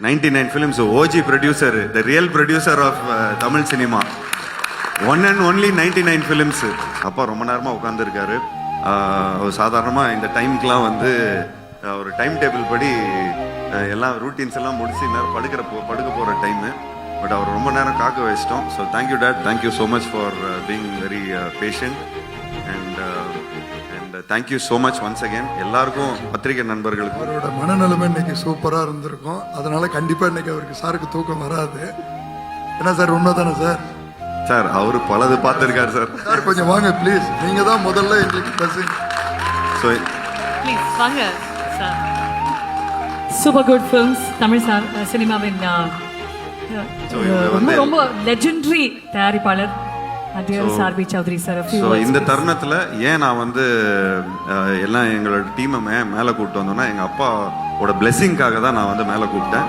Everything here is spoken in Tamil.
99 films, OG producer, the real producer of Tamil cinema. One and only 99 films. அப்பா ரொம்ப நேரமாக உட்காந்துருக்காரு. சாதாரணமாக இந்த டைமுக்கெலாம் வந்து ஒரு டைம் டேபிள் படி எல்லாம் ரூட்டீன்ஸ் எல்லாம் முடிச்சு நேரம் படுக்க போகிற டைமு. பட் அவர் ரொம்ப நேரம் காக்க வச்சிட்டோம். So thank you date, thank you so much for being very patient and thank you so much once again. எல்லாருக்கும் பத்திரிகை நண்பர்களுக்கு அவரோட மனநிலைமை இன்னைக்கு சூப்பராக இருந்திருக்கும். அதனால கண்டிப்பாக இன்னைக்கு அவருக்கு சாருக்கு தூக்கம் வராது. என்ன சார், உண்மை தானே சார்? சார் அவரு பலது பார்த்துருக்காரு சார். சார் கொஞ்சம் வாங்க ப்ளீஸ், நீங்க தான் முதல்ல எங்களுக்கு பிளஸிங். ஸோ ப்ளீஸ் வாங்க sir. Super good films Tamil சினிமாவின் ரொம்ப ரொம்ப லெஜெண்டரி தயாரிப்பாளர் சார்பி சௌத்ரி சார். இந்த தருணத்துல ஏன் நான் வந்து எல்லாம் எங்களோட டீமை மேல கூப்பிட்டு வந்தோம்னா எங்க அப்பாவோட பிளெஸிங்காக தான் நான் வந்து மேல கூப்பிட்டேன்.